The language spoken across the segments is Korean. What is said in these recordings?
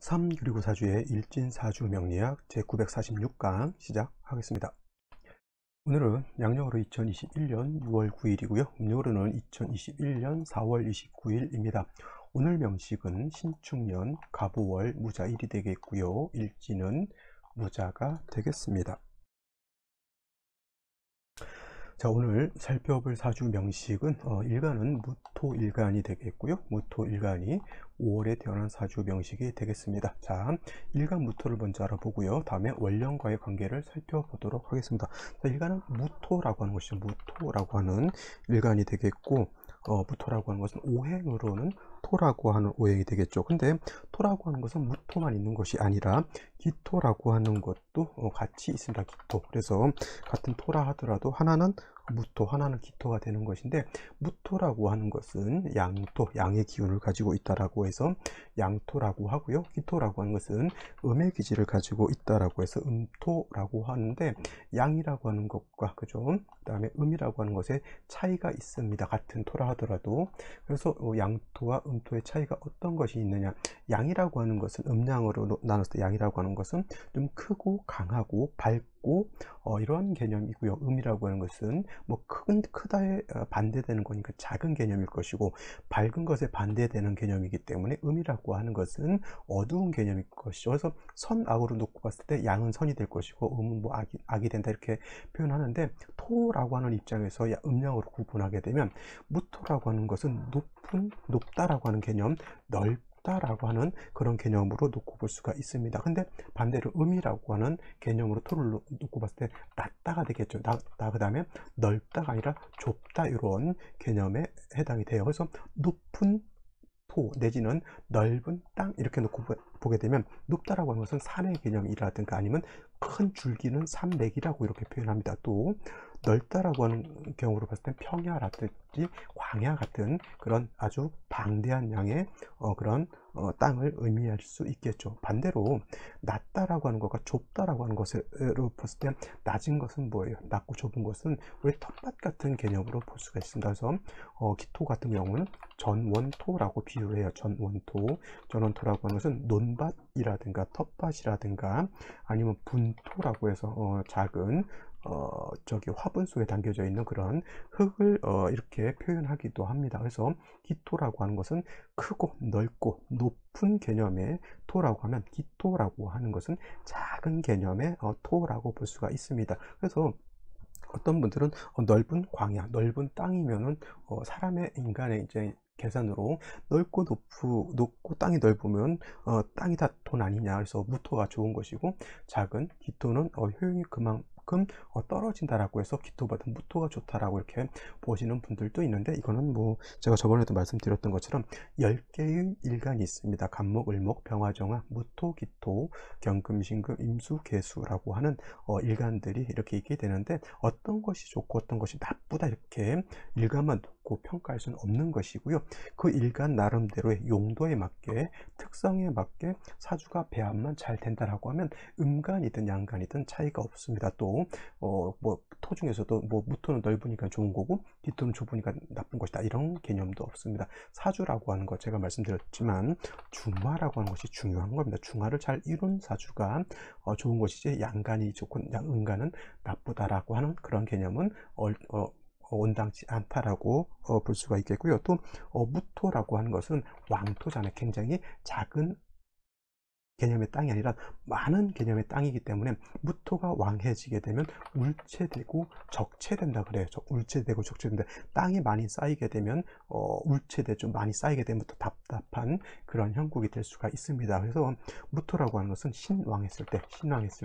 3 그리고 4주의 일진사주 명리학 제946강 시작하겠습니다. 오늘은 양력으로 2021년 6월 9일이고요. 음력으로는 2021년 4월 29일입니다. 오늘 명식은 신축년 갑오월 무자일이 되겠고요. 일진은 무자가 되겠습니다. 자, 오늘 살펴볼 사주 명식은 일간은 무토일간이 되겠고요. 무토일간이 5월에 태어난 사주 명식이 되겠습니다. 자, 일간 무토를 먼저 알아보고요. 다음에 월령과의 관계를 살펴보도록 하겠습니다. 자, 일간은 무토라고 하는 것이 무토라고 하는 일간이 되겠고, 무토라고 하는 것은 오행으로는 토라고 하는 오행이 되겠죠. 근데 토라고 하는 것은 무토만 있는 것이 아니라 기토라고 하는 것도 같이 있습니다. 기토. 그래서 같은 토라 하더라도 하나는 무토, 하나는 기토가 되는 것인데, 무토라고 하는 것은 양토, 양의 기운을 가지고 있다라고 해서 양토라고 하고요. 기토라고 하는 것은 음의 기질을 가지고 있다라고 해서 음토라고 하는데, 양이라고 하는 것과 그죠? 그다음에 음이라고 하는 것에 차이가 있습니다. 같은 토라 하더라도. 그래서 양토와 음토의 차이가 어떤 것이 있느냐? 양이라고 하는 것은 음양으로 나눴을 때 양이라고 하는 것은 좀 크고 강하고 밝고 이런 개념이고요. 음이라고 하는 것은 뭐 크다에 반대되는 거니까 작은 개념일 것이고, 밝은 것에 반대되는 개념이기 때문에 음이라고 하는 것은 어두운 개념일 것이죠. 그래서 선악으로 놓고 봤을 때 양은 선이 될 것이고 음은 뭐 악이 된다 이렇게 표현하는데, 토라고 하는 입장에서 음양으로 구분하게 되면 무토라고 하는 것은 높다라고 하는 개념, 넓다라고 하는 그런 개념으로 놓고 볼 수가 있습니다. 근데 반대로 음이라고 하는 개념으로 토를 놓고 봤을 때 낮다가 되겠죠. 그 다음에 넓다가 아니라 좁다, 이런 개념에 해당이 돼요. 그래서 높은 토 내지는 넓은 땅 이렇게 놓고 보게 되면, 높다라고 하는 것은 산의 개념이라든가 아니면 큰 줄기는 산맥이라고 이렇게 표현합니다. 또 넓다라고 하는 경우로 봤을 때 평야라든지 광야 같은 그런 아주 방대한 양의 그런 땅을 의미할 수 있겠죠. 반대로 낮다라고 하는 것과 좁다라고 하는 것으로 봤을 때, 낮은 것은 뭐예요? 낮고 좁은 것은 우리 텃밭 같은 개념으로 볼 수가 있습니다. 그래서 기토 같은 경우는 전원토라고 비유를 해요. 전원토라고 하는 것은 논밭이라든가 텃밭이라든가 아니면 분토라고 해서 작은 화분 속에 담겨져 있는 그런 흙을 이렇게 표현하기도 합니다. 그래서 기토라고 하는 것은 크고 넓고 높은 개념의 토라고 하면, 기토라고 하는 것은 작은 개념의 토라고 볼 수가 있습니다. 그래서 어떤 분들은 넓은 광야, 넓은 땅이면은 인간의 이제 계산으로 높고 땅이 넓으면 땅이 다 돈 아니냐, 그래서 무토가 좋은 것이고, 작은 기토는 효용이 그만큼 떨어진다라고 해서 기토보다 무토가 좋다라고 이렇게 보시는 분들도 있는데, 이거는 뭐 제가 저번에도 말씀드렸던 것처럼 10개의 일간이 있습니다. 간목, 을목, 병화정화, 무토, 기토, 경금, 신금, 임수, 계수라고 하는 일간들이 이렇게 있게 되는데, 어떤 것이 좋고 어떤 것이 나쁘다 이렇게 일간만 놓고 평가할 수는 없는 것이고요. 그 일간 나름대로의 용도에 맞게, 특성에 맞게 사주가 배합만 잘 된다라고 하면 음간이든 양간이든 차이가 없습니다. 또 뭐 토 중에서도 뭐 무토는 넓으니까 좋은 거고 기토는 좁으니까 나쁜 것이다, 이런 개념도 없습니다. 사주라고 하는 것, 제가 말씀드렸지만 중화라고 하는 것이 중요한 겁니다. 중화를 잘 이룬 사주가 좋은 것이지, 양간이 좋고 음간은 나쁘다라고 하는 그런 개념은 온당치 않다라고 볼 수가 있겠고요. 또 무토라고 하는 것은 왕토잖아요. 굉장히 작은 개념의 땅이 아니라 많은 개념의 땅이기 때문에, 무토가 왕해지게 되면 울체되고 적체된다 그래요. 울체되고 적체된다. 땅이 많이 쌓이게 되면 울체돼 좀 많이 쌓이게 되면 또 답답한 그런 형국이 될 수가 있습니다. 그래서 무토라고 하는 것은 신왕했을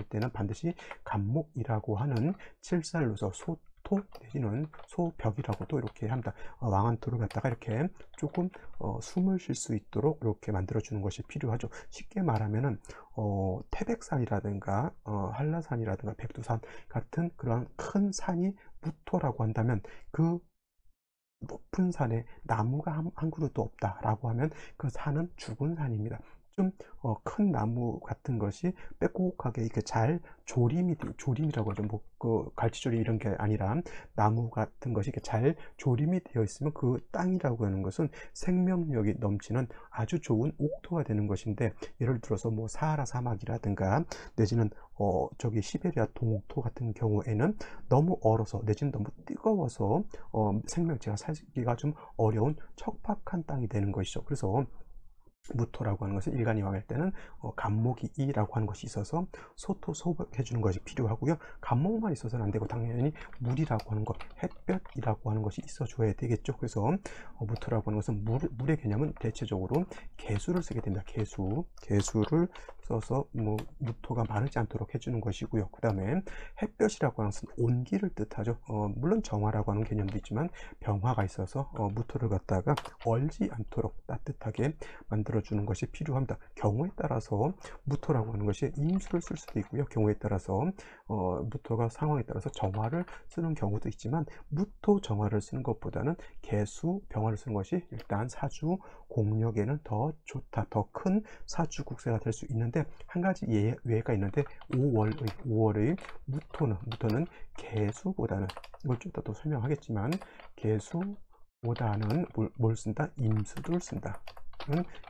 때는 반드시 간목이라고 하는 칠살로서 소토 내지는 소벽이라고도 이렇게 합니다. 왕한토를 갖다가 이렇게 조금 숨을 쉴 수 있도록 이렇게 만들어 주는 것이 필요하죠. 쉽게 말하면은 태백산이라든가 한라산이라든가 백두산 같은 그런 큰 산이 무토라고 한다면, 그 높은 산에 나무가 한 그루도 없다라고 하면 그 산은 죽은 산입니다. 좀 큰 나무 같은 것이 빼곡하게 이렇게 잘 조림이라고 하죠. 뭐 갈치조림 이런 게 아니라 나무 같은 것이 이렇게 잘 조림이 되어 있으면 그 땅이라고 하는 것은 생명력이 넘치는 아주 좋은 옥토가 되는 것인데, 예를 들어서 뭐 사하라 사막이라든가 내지는 저기 시베리아 동토 같은 경우에는 너무 얼어서 내지는 너무 뜨거워서 생명체가 살기가 좀 어려운 척박한 땅이 되는 것이죠. 그래서 무토라고 하는 것은 일간이 왕할 때는 간목이 이라고 하는 것이 있어서 소토 소복해 주는 것이 필요하고요. 간목만 있어서는 안 되고 당연히 물이라고 하는 것, 햇볕이라고 하는 것이 있어 줘야 되겠죠. 그래서 무토라고 하는 것은 물의 개념은 대체적으로 개수를 쓰게 됩니다. 개수를 써서 뭐 무토가 마르지 않도록 해주는 것이고요. 그 다음에 햇볕이라고 하는 것은 온기를 뜻하죠. 물론 정화라고 하는 개념도 있지만 병화가 있어서 무토를 갖다가 얼지 않도록 따뜻하게 만들어주는 것이 필요합니다. 경우에 따라서 무토라고 하는 것이 임수를 쓸 수도 있고요. 경우에 따라서 무토가 상황에 따라서 정화를 쓰는 경우도 있지만, 무토 정화를 쓰는 것보다는 개수 병화를 쓰는 것이 일단 사주 공력에는 더 좋다, 더 큰 사주 국세가 될 수 있는데, 한 가지 예외가 있는데 5월의 무토는 개수보다는, 이걸 좀 더 또 설명하겠지만, 개수보다는 뭘 쓴다? 임수를 쓴다.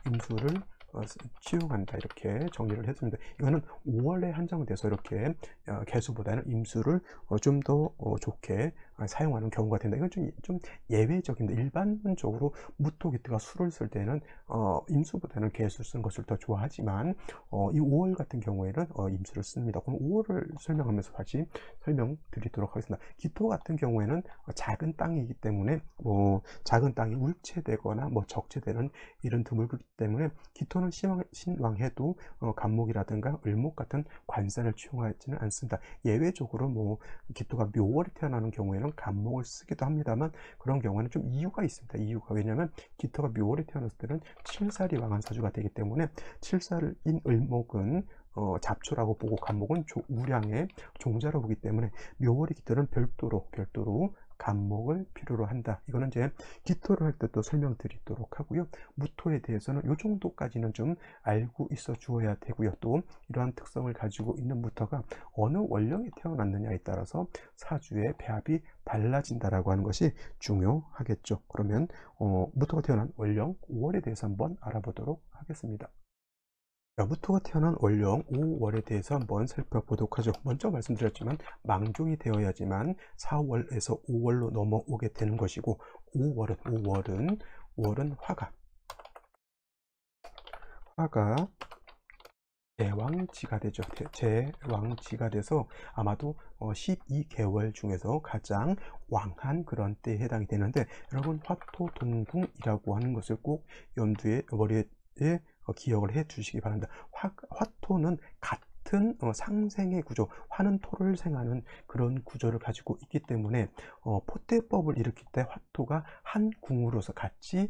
임수를 치용한다, 이렇게 정리를 했습니다. 이거는 5월에 한정돼서 이렇게 개수보다는 임수를 좀 더 좋게 사용하는 경우가 된다. 이건 좀 예외적인데, 일반적으로 무토기토가 수를 쓸 때는 임수보다는 개수를 쓰는 것을 더 좋아하지만, 이 5월 같은 경우에는 임수를 씁니다. 그럼 5월을 설명하면서 다시 설명드리도록 하겠습니다. 기토 같은 경우에는 작은 땅이기 때문에 작은 땅이 울체되거나 뭐 적체되는 이런 드물기 때문에 기토는 신왕해도 간목이라든가 을목 같은 관산을 취용하지는 않습니다. 예외적으로 뭐 기토가 묘월에 태어나는 경우에는 간목을 쓰기도 합니다만, 그런 경우에는 좀 이유가 있습니다. 왜냐하면 기토가 묘월에 태어났을 때는 칠살이 왕한 사주가 되기 때문에, 칠살인 을목은 잡초라고 보고 간목은 우량의 종자로 보기 때문에 묘월의 기토는 별도로 간목을 필요로 한다. 이거는 이제 기토를 할 때 또 설명드리도록 하고요. 무토에 대해서는 이 정도까지는 좀 알고 있어 주어야 되고요. 또 이러한 특성을 가지고 있는 무토가 어느 원령에 태어났느냐에 따라서 사주의 배합이 달라진다라고 하는 것이 중요하겠죠. 그러면 무토가 태어난 원령 5월에 대해서 한번 알아보도록 하겠습니다. 무토가 태어난 원령 5월에 대해서 한번 살펴보도록 하죠. 먼저 말씀드렸지만 망종이 되어야지만 4월에서 5월로 넘어오게 되는 것이고, 5월은 화가 제왕지가 되죠. 제왕지가 돼서 아마도 12개월 중에서 가장 왕한 그런 때에 해당이 되는데, 여러분 화토동궁이라고 하는 것을 꼭 머리에 기억을 해 주시기 바랍니다. 화토는 같은 상생의 구조, 화는 토를 생하는 그런 구조를 가지고 있기 때문에 포태법을 일으킬 때 화토가 한 궁으로서 같이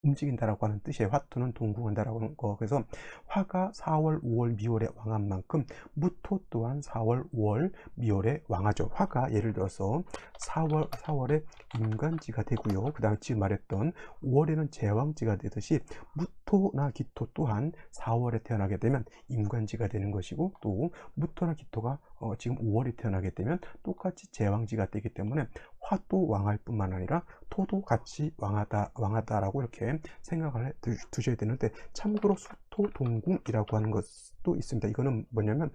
움직인다라고 하는 뜻이에요. 화토는 동궁한다라고 하는 거. 그래서 화가 4월, 5월, 미월에 왕한 만큼 무토 또한 4월, 5월, 미월에 왕하죠. 화가 예를 들어서 4월에 임관지가 되고요. 그 다음에 지금 말했던 5월에는 제왕지가 되듯이 무토나 기토 또한 4월에 태어나게 되면 임관지가 되는 것이고, 또 무토나 기토가 지금 5월에 태어나게 되면 똑같이 제왕지가 되기 때문에 화도 왕할 뿐만 아니라 토도 같이 왕하다라고 이렇게 생각을 해 두셔야 되는데, 참고로 수토동궁이라고 하는 것도 있습니다. 이거는 뭐냐면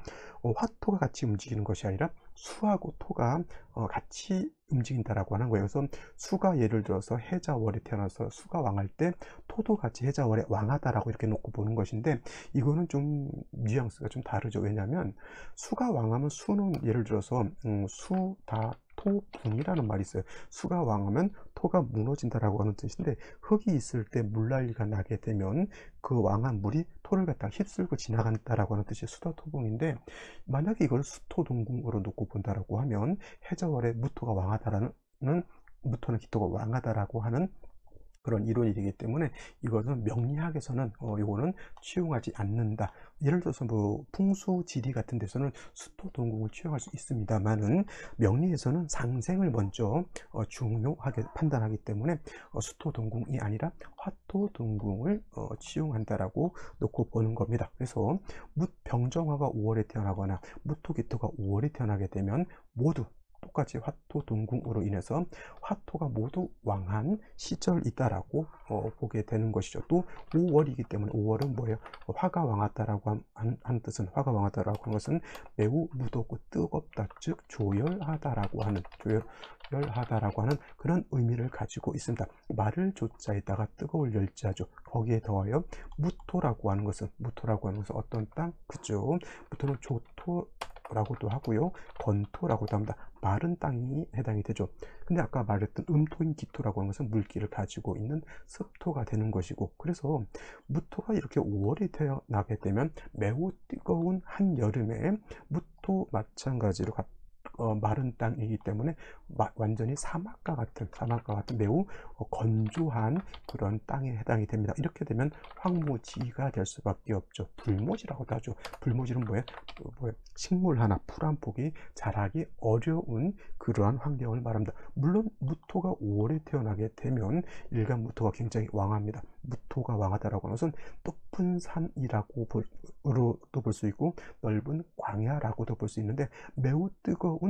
화토가 같이 움직이는 것이 아니라 수하고 토가 같이 움직인다라고 하는 거예요. 그래서 수가 예를 들어서 해자월에 태어나서 수가 왕할 때 토도 같이 해자월에 왕하다라고 이렇게 놓고 보는 것인데, 이거는 좀 뉘앙스가 좀 다르죠. 왜냐하면 수가 왕하면, 수는 예를 들어서 수다토궁이라는 말이 있어요. 수가 왕하면 토가 무너진다라고 하는 뜻인데, 흙이 있을 때 물난리가 나게 되면 그 왕한 물이 토를 갖다가 휩쓸고 지나간다라고 하는 뜻이 수다토궁인데, 만약에 이걸 수토동궁으로 놓고 본다라고 하면 해자월에 무토가 왕하다라는, 무토는 기토가 왕하다라고 하는 그런 이론이 되기 때문에 이것은 명리학에서는 요거는 취용하지 않는다. 예를 들어서 뭐 풍수지리 같은 데서는 수토동궁을 취용할 수 있습니다만은 명리에서는 상생을 먼저 중요하게 판단하기 때문에 수토동궁이 아니라 화토동궁을 취용한다라고 놓고 보는 겁니다. 그래서 묻병정화가 5월에 태어나거나 무토기토가 5월에 태어나게 되면 모두 똑같이 화토동궁으로 인해서 화토가 모두 왕한 시절이 있다라고 보게 되는 것이죠. 또 5월이기 때문에 5월은 뭐예요? 화가 왕하다라고 하는 뜻은, 화가 왕하다라고 하는 것은 매우 무덥고 뜨겁다, 즉 조열하다라고 하는, 조열하다라고 하는 그런 의미를 가지고 있습니다. 마를 조자에다가 뜨거울 열자죠. 거기에 더하여 무토라고 하는 것은, 어떤 땅? 그죠? 무토는 조토라고도 하고요, 건토라고도 합니다. 마른 땅이 해당이 되죠. 근데 아까 말했던 음토인 기토라고 하는 것은 물기를 가지고 있는 습토가 되는 것이고, 그래서 무토가 이렇게 5월에 태어나게 되면 매우 뜨거운 한여름에 무토 마찬가지로 마른 땅이기 때문에 완전히 사막과 같은 매우 건조한 그런 땅에 해당이 됩니다. 이렇게 되면 황무지가 될 수밖에 없죠. 불모지라고도 하죠. 불모지는 뭐예요? 식물 하나, 풀 한 폭이 자라기 어려운 그러한 환경을 말합니다. 물론 무토가 5월에 태어나게 되면 일간 무토가 굉장히 왕합니다. 무토가 왕하다라고 하는 것은 높은 산이라고 또 볼 수 있고 넓은 광야라고도 볼 수 있는데, 매우 뜨거운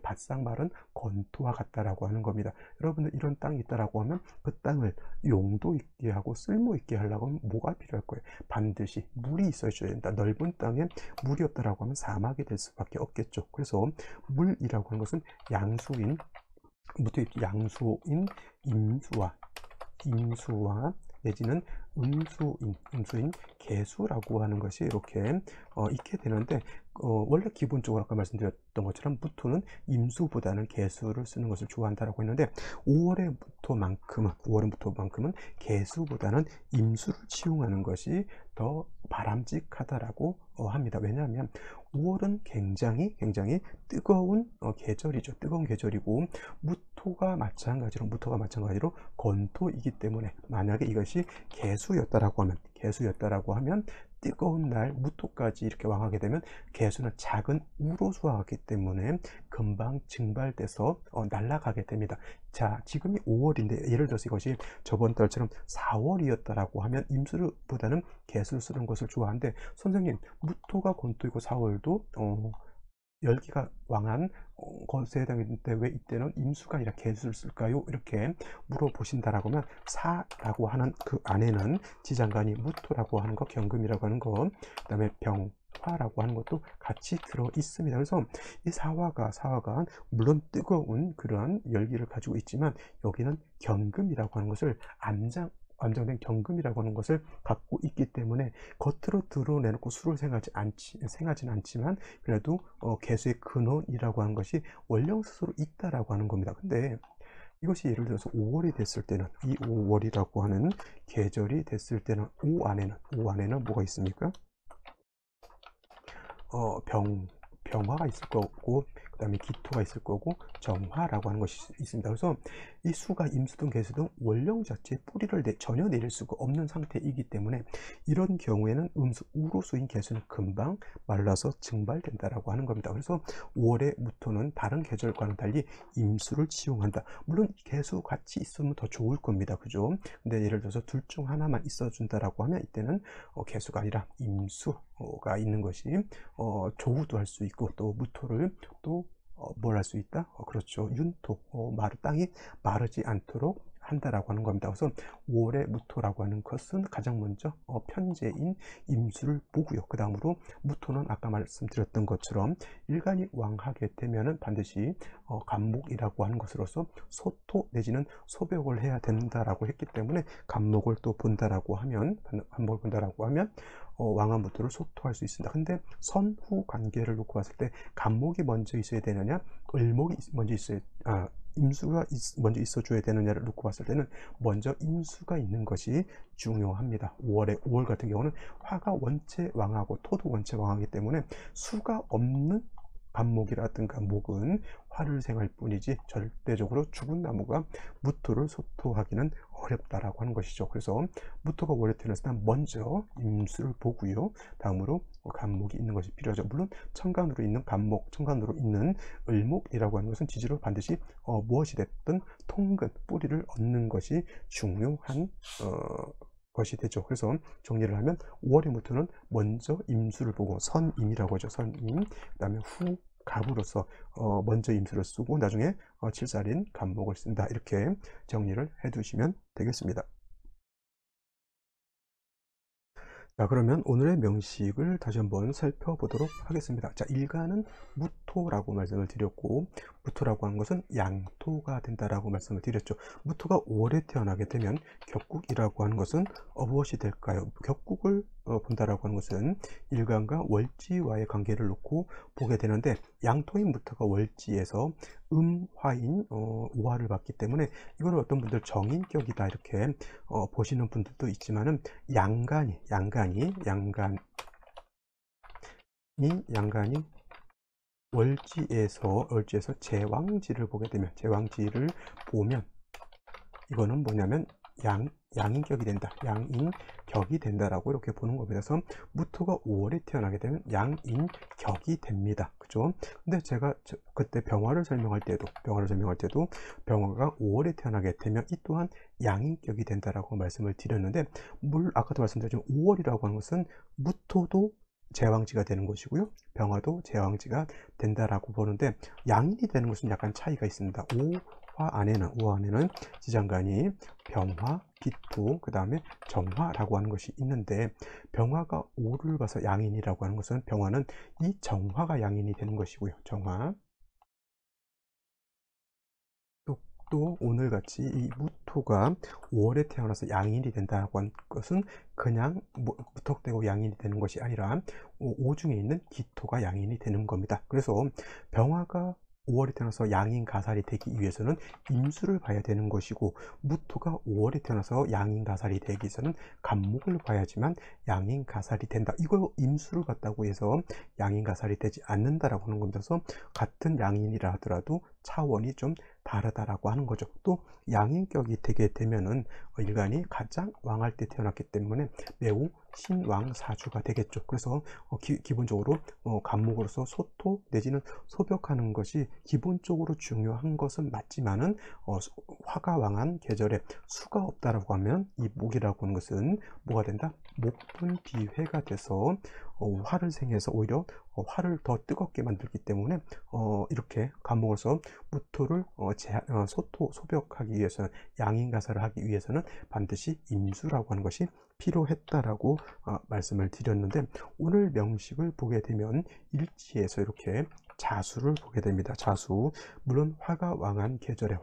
바싹 마른 건토와 같다라고 하는 겁니다. 여러분들 이런 땅이 있다라고 하면 그 땅을 용도 있게 하고 쓸모 있게 하려고 하면 뭐가 필요할 거예요? 반드시 물이 있어줘야 된다. 넓은 땅에 물이 없다라고 하면 사막이 될 수밖에 없겠죠. 그래서 물이라고 하는 것은 양수인 임수와 내지는 음수인 개수라고 하는 것이 이렇게 있게 되는데, 원래 기본적으로 아까 말씀드렸던 것처럼 무토는 임수보다는 개수를 쓰는 것을 좋아한다라고 했는데, 5월의 무토만큼은 개수보다는 임수를 치용하는 것이 더 바람직하다라고 합니다. 왜냐하면 5월은 굉장히 뜨거운 계절이죠. 뜨거운 계절이고 무토가 마찬가지로 건토이기 때문에, 만약에 이것이 개수였다라고 하면 뜨거운 날 무토까지 이렇게 왕하게 되면 개수는 작은 우로 수하기 때문에 금방 증발돼서 날아가게 됩니다. 자, 지금이 5월인데 예를 들어서 이것이 저번 달처럼 4월이었다라고 하면 임수보다는 개수를 쓰는 것을 좋아하는데, 선생님 무토가 건토이고 4월도 열기가 왕한 것에 해당했는데 왜 이때는 임수가 아니라 개수를 쓸까요? 이렇게 물어보신다라고 하면, 사라고 하는 그 안에는 지장간이 무토라고 하는 것, 경금이라고 하는 것, 그 다음에 병화라고 하는 것도 같이 들어 있습니다. 그래서 이 사화가 물론 뜨거운 그러한 열기를 가지고 있지만 여기는 경금이라고 하는 것을 안정된 경금이라고 하는 것을 갖고 있기 때문에 겉으로 드러내놓고 수를 생하지는 않지만 그래도 개수의 근원이라고 하는 것이 원령 스스로 있다라고 하는 겁니다. 근데 이것이 예를 들어서 5월이 됐을 때는, 이 5월이라고 하는 계절이 됐을 때는 5 안에는 뭐가 있습니까? 병화가 있을 거고, 그 다음에 기토가 있을 거고, 정화라고 하는 것이 있습니다. 그래서 이 수가 임수든 개수든 원령 자체에 뿌리를 전혀 내릴 수가 없는 상태이기 때문에, 이런 경우에는 우로수인 개수는 금방 말라서 증발된다라고 하는 겁니다. 그래서 5월의 무토는 다른 계절과는 달리 임수를 치용한다. 물론 개수 같이 있으면 더 좋을 겁니다. 그죠? 근데 예를 들어서 둘 중 하나만 있어준다라고 하면 이때는 개수가 아니라 임수가 있는 것이 조우도 할 수 있고, 또 무토를 또 뭘 할 수 있다? 그렇죠. 윤토, 땅이 마르지 않도록 한다라고 하는 겁니다. 그래서 5월의 무토라고 하는 것은 가장 먼저 편재인 임수를 보고요. 그 다음으로 무토는 아까 말씀드렸던 것처럼 일간이 왕하게 되면은 반드시 간목이라고 하는 것으로서 소토 내지는 소벽을 해야 된다라고 했기 때문에 간목을 본다라고 하면 왕한 무토를 소토할 수 있습니다. 근데 선후 관계를 놓고 봤을 때 간목이 먼저 있어야 되느냐, 을목이 먼저 임수가 먼저 있어줘야 되느냐를 놓고 봤을 때는 먼저 임수가 있는 것이 중요합니다. 5월 같은 경우는 화가 원체 왕하고 토도 원체 왕하기 때문에 수가 없는 간목이라든가 목은 화를 생할 뿐이지 절대적으로 죽은 나무가 무토를 소토하기는 어렵다라고 하는 것이죠. 그래서 무토가 오래 태어났을 때 먼저 임수를 보고요. 다음으로 간목이 있는 것이 필요하죠. 물론 천간으로 있는 간목, 천간으로 있는 을목이라고 하는 것은 지지로 반드시 무엇이 됐든 통근, 뿌리를 얻는 것이 중요한 것이 되죠. 그래서 정리를 하면 5월의 무토는 먼저 임수를 보고 선임이라고 하죠. 선임. 그 다음에 후 갑으로서 먼저 임수를 쓰고 나중에 칠살인 간목을 쓴다. 이렇게 정리를 해 두시면 되겠습니다. 자, 그러면 오늘의 명식을 다시 한번 살펴보도록 하겠습니다. 자, 일간은 무토라고 말씀을 드렸고, 무토라고 하는 것은 양토가 된다라고 말씀을 드렸죠. 무토가 오래 태어나게 되면 격국이라고 하는 것은 무엇이 될까요? 격국을 본다라고 하는 것은 일간과 월지와의 관계를 놓고 보게 되는데, 양토인 무토가 월지에서 화인 오화를 받기 때문에 이걸 어떤 분들 정인격이다 이렇게 보시는 분들도 있지만은 양간이 월지에서 제왕지를 보게 되면 제왕지를 보면 이거는 뭐냐면 양인격이 된다. 양인격이 된다라고 이렇게 보는 겁니다. 그래서 무토가 5월에 태어나게 되면 양인격이 됩니다. 그죠? 근데 제가 그때 병화를 설명할 때도 병화가 5월에 태어나게 되면 이 또한 양인격이 된다라고 말씀을 드렸는데, 아까도 말씀드렸지만 5월이라고 하는 것은 무토도 제왕지가 되는 것이고요. 병화도 제왕지가 된다라고 보는데, 양인이 되는 것은 약간 차이가 있습니다. 5화 안에는 지장간이 병화, 기토, 그 다음에 정화라고 하는 것이 있는데, 병화가 5를 봐서 양인이라고 하는 것은 병화는 이 정화가 양인이 되는 것이고요. 정화. 또 오늘같이 이 무토가 5월에 태어나서 양인이 된다고 한 것은 그냥 무턱대고 양인이 되는 것이 아니라 오중에 있는 기토가 양인이 되는 겁니다. 그래서 병화가 5월에 태어나서 양인 가살이 되기 위해서는 임수를 봐야 되는 것이고, 무토가 5월에 태어나서 양인 가살이 되기 위해서는 간목을 봐야지만 양인 가살이 된다. 이걸 임수를 봤다고 해서 양인 가살이 되지 않는다라고 하는 겁니다. 그래서 같은 양인이라 하더라도 차원이 좀 다르다라고 하는 거죠. 또 양인격이 되게 되면은 일간이 가장 왕할 때 태어났기 때문에 매우 신왕사주가 되겠죠. 그래서 기본적으로 간목으로서 소토 내지는 소벽하는 것이 기본적으로 중요한 것은 맞지만은 화가 왕한 계절에 수가 없다라고 하면 이 목이라고 하는 것은 뭐가 된다? 목분비회가 돼서 화를 생해서 오히려 화를 더 뜨겁게 만들기 때문에 이렇게 간목으로서 무토를 소벽하기 위해서는, 양인가살을 하기 위해서는 반드시 임수라고 하는 것이 필요했다라고 말씀을 드렸는데, 오늘 명식을 보게 되면 일지에서 이렇게 자수를 보게 됩니다. 자수. 물론 화가 왕한 계절에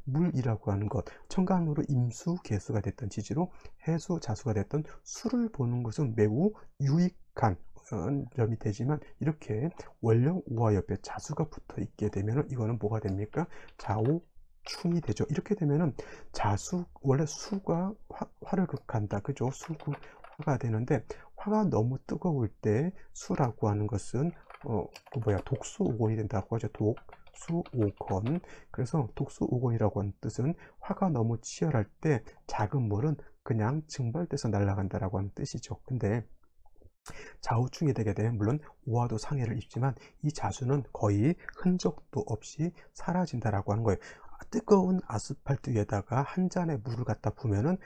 물이라고 하는 것, 천간으로 임수 개수가 됐던 지지로 해수 자수가 됐던 수를 보는 것은 매우 유익한 점이 되지만, 이렇게 원령 우화 옆에 자수가 붙어 있게 되면 이거는 뭐가 됩니까? 좌우충이 되죠. 이렇게 되면은 자수, 원래 수가 화를 극한다, 그죠? 화가 되는데, 화가 너무 뜨거울 때 수라고 하는 것은 독수오건이 된다고 하죠. 독수오건. 그래서 독수오건이라고 하는 뜻은 화가 너무 치열할 때 작은 물은 그냥 증발돼서 날아간다라고 하는 뜻이죠. 근데 좌우충이 되게 되면 물론 오화도 상해를 입지만 이 자수는 거의 흔적도 없이 사라진다라고 하는 거예요. 뜨거운 아스팔트 위에다가 한 잔의 물을 갖다 부으면은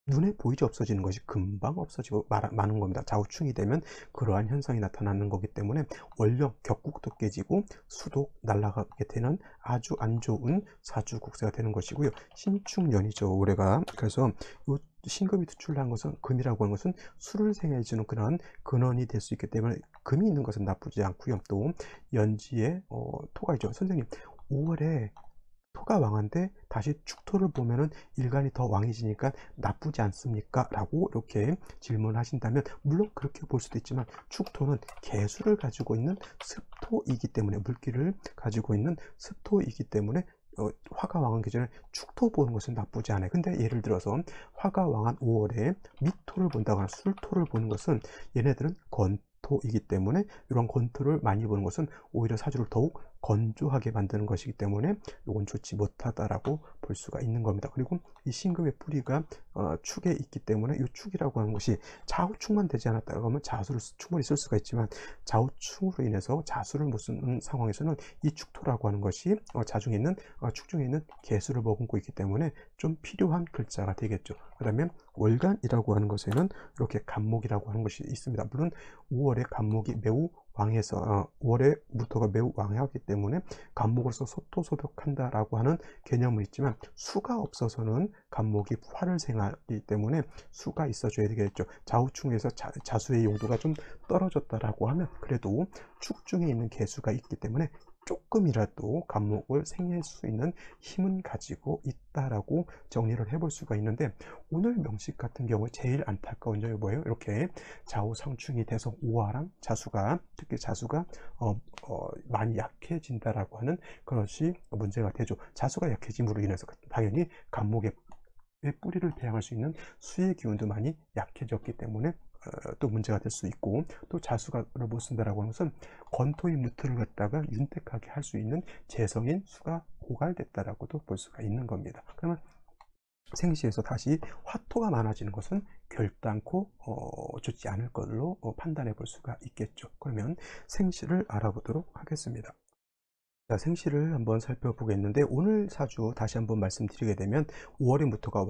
눈에 보이지 없어지는 것이 금방 없어지고 마는 겁니다. 좌우충이 되면 그러한 현상이 나타나는 거기 때문에 원령 격국도 깨지고 수도 날아가게 되는 아주 안 좋은 사주국세가 되는 것이고요. 신축년이죠, 올해가. 그래서 요 신금이 투출한 것은, 금이라고 하는 것은 수를 생해주는 그런 근원이 될 수 있기 때문에 금이 있는 것은 나쁘지 않고요. 또 연지에 토가 있죠. 선생님, 5월에 토가 왕한데 다시 축토를 보면은 일간이 더 왕해지니까 나쁘지 않습니까? 라고 이렇게 질문하신다면, 물론 그렇게 볼 수도 있지만 축토는 개수를 가지고 있는 습토이기 때문에, 물기를 가지고 있는 습토이기 때문에 화가 왕한 계절에 축토 보는 것은 나쁘지 않아요. 근데 예를 들어서 화가 왕한 5월에 미토를 본다거나 술토를 보는 것은 얘네들은 건토이기 때문에 이런 건토를 많이 보는 것은 오히려 사주를 더욱 건조하게 만드는 것이기 때문에 이건 좋지 못하다라고 볼 수가 있는 겁니다. 그리고 이 신금의 뿌리가 축에 있기 때문에 이 축이라고 하는 것이 좌우축만 되지 않았다고 하면 자수를 충분히 쓸 수가 있지만 좌우축으로 인해서 자수를 못 쓰는 상황에서는 이 축토라고 하는 것이 자중에 있는 축 중에 있는 개수를 머금고 있기 때문에 좀 필요한 글자가 되겠죠. 그다음에 월간이라고 하는 것에는 이렇게 간목이라고 하는 것이 있습니다. 물론 5월에 간목이 매우 왕해서 5월에 무토가 매우 왕하기 때문에 간목으로서 소토소독한다라고 하는 개념은 있지만 수가 없어서는 간목이 화를 생하기 때문에 수가 있어줘야 되겠죠. 좌우축에서 자수의 용도가 좀 떨어졌다라고 하면 그래도 축 중에 있는 개수가 있기 때문에 조금이라도 간목을 생할 수 있는 힘은 가지고 있다라고 정리를 해볼 수가 있는데 오늘 명식 같은 경우에 제일 안타까운 점이 뭐예요? 이렇게 좌우상충이 돼서 오화랑 자수가 특히 자수가 많이 약해진다라고 하는 그것이 문제가 되죠. 자수가 약해짐으로 인해서 당연히 간목의 뿌리를 배양할 수 있는 수의 기운도 많이 약해졌기 때문에 또 문제가 될 수 있고 또 자수를 못 쓴다라고 하는 것은 건토인 무토를 갖다가 윤택하게 할 수 있는 재성인 수가 고갈됐다라고도 볼 수가 있는 겁니다. 그러면 생시에서 다시 화토가 많아지는 것은 결단코 좋지 않을 걸로 판단해 볼 수가 있겠죠. 그러면 생시를 알아보도록 하겠습니다. 자, 생시를 한번 살펴보겠는데 오늘 사주 다시 한번 말씀드리게 되면 5월에 무토가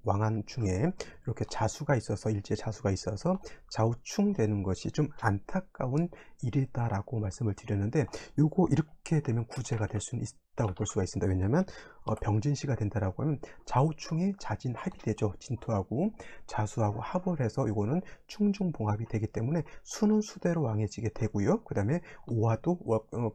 왕한 중에 이렇게 자수가 있어서 일제 자수가 있어서 좌우충되는 것이 좀 안타까운 일이다라고 말씀을 드렸는데 요거 이렇게 되면 구제가 될 수는 있다고 볼 수가 있습니다. 왜냐하면 병진시가 된다라고 하면 좌우충이 자진합이 되죠. 진토하고 자수하고 합을 해서 이거는 충중봉합이 되기 때문에 수는 수대로 왕해지게 되고요. 그 다음에 오화도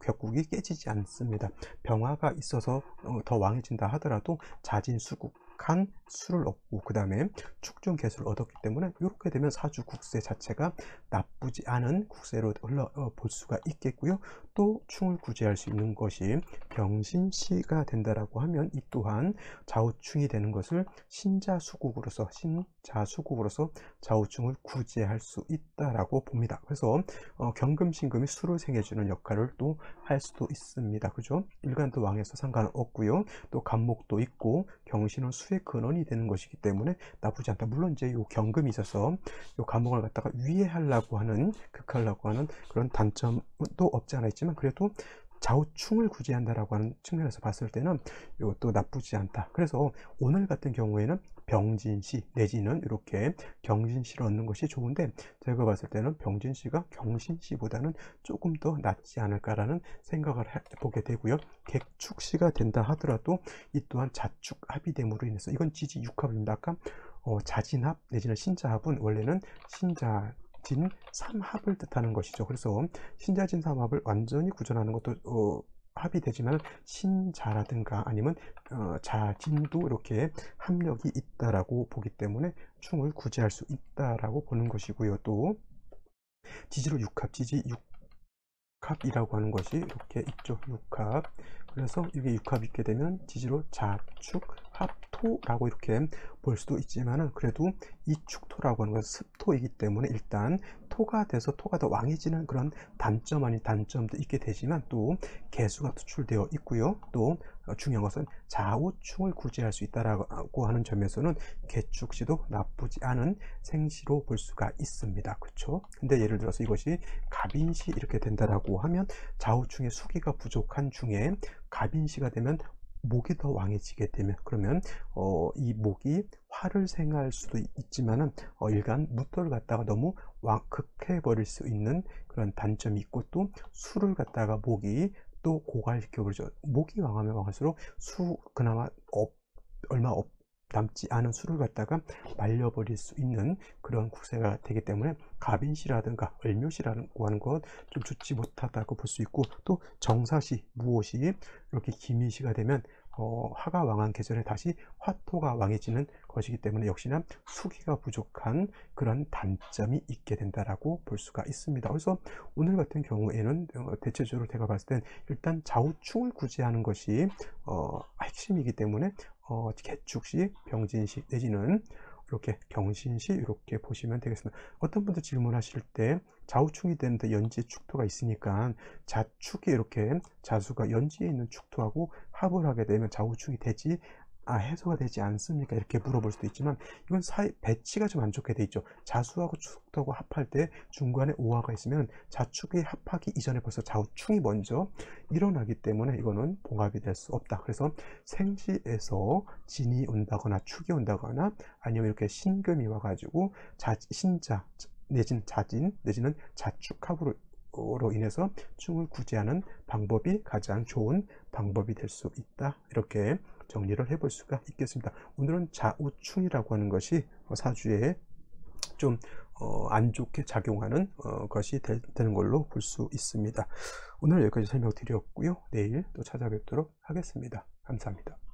격국이 깨지지 않습니다. 병화가 있어서 더 왕해진다 하더라도 자진수국한 수를 얻고 그 다음에 축중 개수를 얻었기 때문에 이렇게 되면 사주 국세 자체가 나쁘지 않은 국세로 볼 수가 있겠고요. 또 충을 구제할 수 있는 것이 병신시가 된다라고 하면 이 또한 좌우충이 되는 것을 신자수국으로서 좌우충을 구제할 수 있다라고 봅니다. 그래서 경금신금이 수를 생해주는 역할을 또 할 수도 있습니다. 그죠? 일간도 왕에서 상관은 없고요. 또 간목도 있고 경신은 수의 근원이 되는 것이기 때문에 나쁘지 않다. 물론 이제 요 경금이 있어서 요 간목을 갖다가 위해하려고 하는 극하려고 하는 그런 단점도 없지 않아 있지만 그래도 좌우충을 구제한다라고 하는 측면에서 봤을 때는 이것도 나쁘지 않다. 그래서 오늘 같은 경우에는 병진시 내지는 이렇게 경신시를 얻는 것이 좋은데 제가 봤을 때는 병진시가 경신시보다는 조금 더 낫지 않을까라는 생각을 해보게 되고요. 객축시가 된다 하더라도 이 또한 자축합이 됨으로 인해서 이건 지지 육합입니다. 아까 자진합 내지는 신자합은 원래는 신자진 삼합을 뜻하는 것이죠. 그래서 신자진 삼합을 완전히 구전하는 것도 합이 되지만 신자라든가 아니면 자진도 이렇게 합력이 있다라고 보기 때문에 충을 구제할 수 있다라고 보는 것이고요. 또 지지로 육합, 지지 육합이라고 하는 것이 이렇게 있죠. 육합. 그래서 이게 육합이 있게 되면 지지로 자축, 합토라고 이렇게 볼 수도 있지만은 그래도 이 축토라고 하는 것은 습토이기 때문에 일단 토가 돼서 토가 더 왕해지는 그런 단점 아닌 단점도 있게 되지만 또 개수가 투출되어 있고요. 또 중요한 것은 좌우충을 구제할 수 있다라고 하는 점에서는 개축시도 나쁘지 않은 생시로 볼 수가 있습니다. 그렇죠? 근데 예를 들어서 이것이 갑인시 이렇게 된다라고 하면 좌우충의 수기가 부족한 중에 갑인시가 되면 목이 더 왕해지게 되면 그러면 이 목이 화를 생할 수도 있지만은 일간 무토를 갖다가 너무 극해 버릴 수 있는 그런 단점이 있고 또 수를 갖다가 목이 또 고갈시켜 버리죠. 목이 왕하면 왕할수록 그나마 얼마 남지 않은 수를 갖다가 말려버릴 수 있는 그런 국세가 되기 때문에 갑인시라든가 을묘시라고 하는 것 좀 좋지 못하다고 볼 수 있고 또 정사시, 무오시 이렇게 기민시가 되면 화가 왕한 계절에 다시 화토가 왕해지는 것이기 때문에 역시나 수기가 부족한 그런 단점이 있게 된다라고 볼 수가 있습니다. 그래서 오늘 같은 경우에는 대체적으로 제가 봤을 땐 일단 좌우충을 구제하는 것이 핵심이기 때문에 개축시, 병진시 내지는 이렇게 경신시 이렇게 보시면 되겠습니다. 어떤 분들 질문하실 때 좌우충이 되는데 연지에 축토가 있으니까 자축이 이렇게 자수가 연지에 있는 축토하고 합을 하게 되면 좌우충이 되지 해소가 되지 않습니까? 이렇게 물어볼 수도 있지만 이건 배치가 좀 안 좋게 돼 있죠. 자수하고 축토하고 합할 때 중간에 오화가 있으면 자축이 합하기 이전에 벌써 좌우충이 먼저 일어나기 때문에 이거는 봉합이 될 수 없다. 그래서 생시에서 진이 온다거나 축이 온다거나 아니면 이렇게 신금이 와가지고 신자 내지는 자진 내지는 자축합으로 인해서 충을 구제하는 방법이 가장 좋은 방법이 될 수 있다. 이렇게 정리를 해볼 수가 있겠습니다. 오늘은 좌우충이라고 하는 것이 사주에 좀 안 좋게 작용하는 것이 되는 걸로 볼 수 있습니다. 오늘 여기까지 설명드렸고요. 내일 또 찾아뵙도록 하겠습니다. 감사합니다.